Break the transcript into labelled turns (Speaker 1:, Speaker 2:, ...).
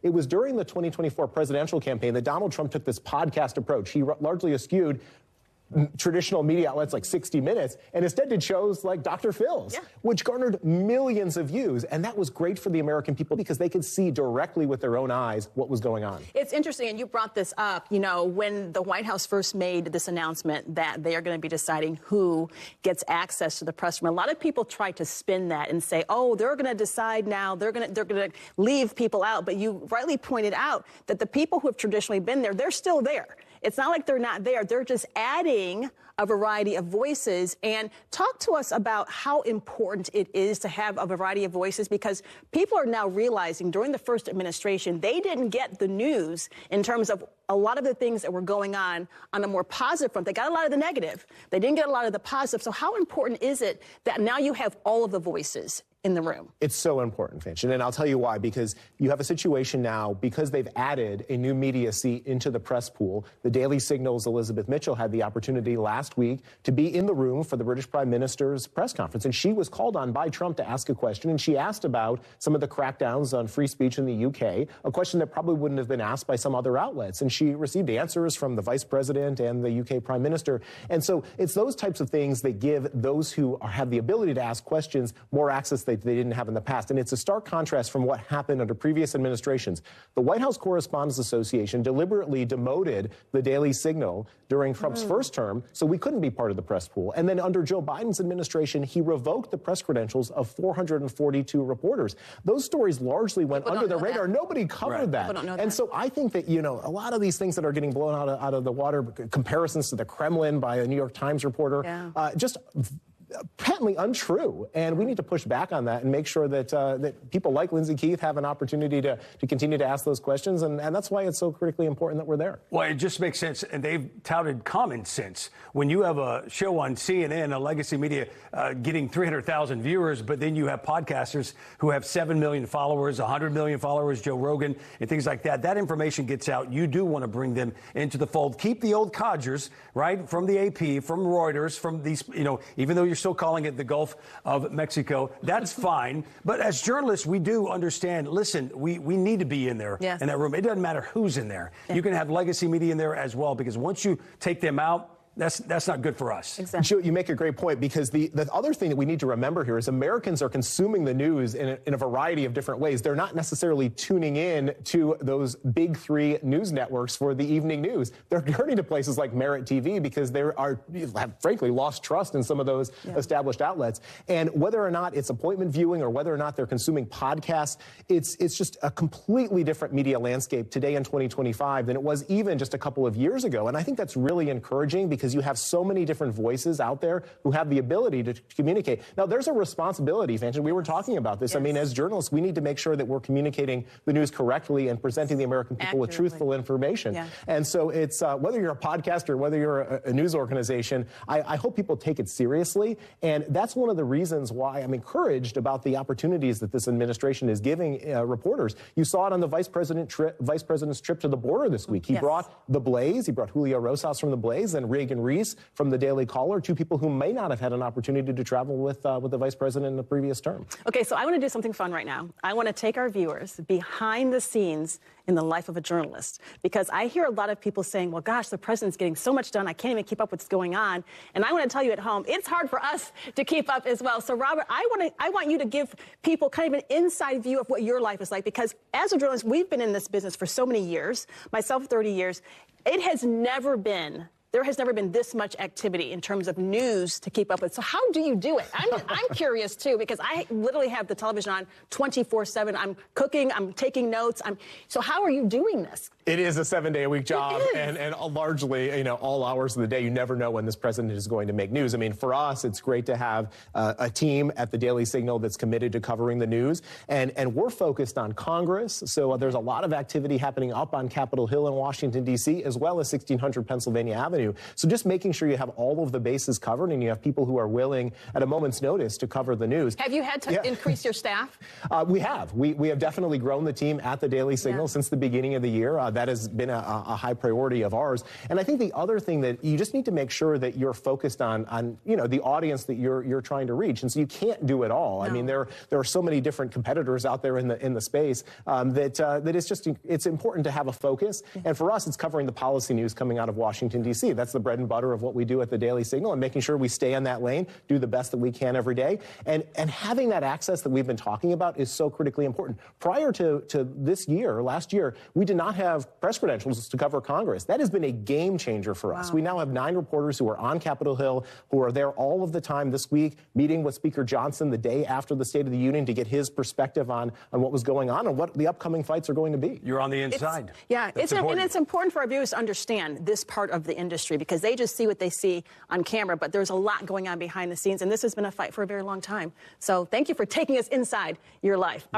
Speaker 1: It was during the 2024 presidential campaign that Donald Trump took this podcast approach. He largely eschewed traditional media outlets like 60 Minutes and instead did shows like Dr. Phil's, which garnered millions of views. And that was great for the American people because they could see directly with their own eyes what was going on.
Speaker 2: It's interesting, and you brought this up, you know, when the White House first made this announcement that they are going to be deciding who gets access to the press room. A lot of people try to spin that and say, oh, they're going to decide now, they're going to leave people out. But you rightly pointed out that the people who have traditionally been there, they're still there. It's not like they're not there. They're just adding a variety of voices. And talk to us about how important it is to have a variety of voices, because people are now realizing during the first administration, they didn't get the news in terms of a lot of the things that were going on a more positive front. They got a lot of the negative. They didn't get a lot of the positive. So how important is it that now you have all of the voices in the room?
Speaker 1: It's so important, Fanchon, and I'll tell you why. Because you have a situation now, because they've added a new media seat into the press pool. The Daily Signal's Elizabeth Mitchell had the opportunity last week to be in the room for the British Prime Minister's press conference, and she was called on by Trump to ask a question, and she asked about some of the crackdowns on free speech in the UK, a question that probably wouldn't have been asked by some other outlets, and she received answers from the Vice President and the UK Prime Minister. And so it's those types of things that give those who have the ability to ask questions more access they didn't have in the past. And it's a stark contrast from what happened under previous administrations. The White House Correspondents Association deliberately demoted the Daily Signal during Trump's first term, so we couldn't be part of the press pool. And then under Joe Biden's administration, he revoked the press credentials of 442 reporters. Those stories largely went under the radar. Nobody covered that. And so I think that, you know, a lot of these things that are getting blown out of the water, comparisons to the Kremlin by a New York Times reporter, just patently untrue, and we need to push back on that and make sure that that people like Lindsay Keith have an opportunity to continue to ask those questions, and that's why it's so critically important that we're there.
Speaker 3: Well, it just makes sense, and they've touted common sense. When you have a show on CNN, a legacy media, getting 300,000 viewers, but then you have podcasters who have 7 million followers, 100 million followers, Joe Rogan, and things like that, that information gets out. You do want to bring them into the fold. Keep the old codgers, right, from the AP, from Reuters, from these, you know, even though you're still calling it the Gulf of Mexico. That's fine. But as journalists, we do understand, listen, we need to be in there, in that room. It doesn't matter who's in there. You can have legacy media in there as well, because once you take them out, that's not good for us.
Speaker 2: Exactly.
Speaker 1: Joe, you make a great point, because the other thing that we need to remember here is Americans are consuming the news in a variety of different ways. They're not necessarily tuning in to those big three news networks for the evening news. They're turning to places like Merit TV because they have frankly lost trust in some of those established outlets. And whether or not it's appointment viewing or whether or not they're consuming podcasts, it's just a completely different media landscape today in 2025 than it was even just a couple of years ago. And I think that's really encouraging, because you have so many different voices out there who have the ability to communicate. Now, there's a responsibility, Fanchon. We were talking about this. I mean, as journalists, we need to make sure that we're communicating the news correctly and presenting the American people with truthful information. And so it's whether you're a podcaster, whether you're a news organization, I hope people take it seriously. And that's one of the reasons why I'm encouraged about the opportunities that this administration is giving reporters. You saw it on the vice president's trip to the border this week. He brought The Blaze. He brought Julio Rosas from The Blaze and Reagan Reese from the Daily Caller, two people who may not have had an opportunity to travel with the vice president in the previous term.
Speaker 2: Okay, so I want to do something fun right now. I want to take our viewers behind the scenes in the life of a journalist, because I hear a lot of people saying, well, gosh, the president's getting so much done, I can't even keep up with what's going on. And I want to tell you at home, it's hard for us to keep up as well. So, Robert, I want you to give people kind of an inside view of what your life is like, because as a journalist, we've been in this business for so many years, myself 30 years. There has never been this much activity in terms of news to keep up with. So how do you do it? I'm curious, too, because I literally have the television on 24/7. I'm cooking. I'm taking notes. So how are you doing this?
Speaker 1: It is a 7-day-a-week job, and largely, you know, all hours of the day. You never know when this president is going to make news. I mean, for us, it's great to have a team at the Daily Signal that's committed to covering the news, and we're focused on Congress. So there's a lot of activity happening up on Capitol Hill in Washington, D.C., as well as 1600 Pennsylvania Avenue. revenue. So just making sure you have all of the bases covered and you have people who are willing at a moment's notice to cover the news.
Speaker 2: Have you had to increase your staff?
Speaker 1: We have. We have definitely grown the team at the Daily Signal since the beginning of the year. That has been a high priority of ours. And I think the other thing that you just need to make sure that you're focused on the audience that you're trying to reach. And so you can't do it all. No. I mean, there are so many different competitors out there in the space that it's important to have a focus. And for us, it's covering the policy news coming out of Washington, D.C. That's the bread and butter of what we do at the Daily Signal, and making sure we stay in that lane, do the best that we can every day. And having that access that we've been talking about is so critically important. Prior to last year, we did not have press credentials to cover Congress. That has been a game changer for us. We now have 9 reporters who are on Capitol Hill, who are there all of the time this week, meeting with Speaker Johnson the day after the State of the Union to get his perspective on what was going on and what the upcoming fights are going to be.
Speaker 3: You're on the inside.
Speaker 2: And it's important for our viewers to understand this part of the industry, because they just see what they see on camera, but there's a lot going on behind the scenes, and this has been a fight for a very long time. So thank you for taking us inside your life.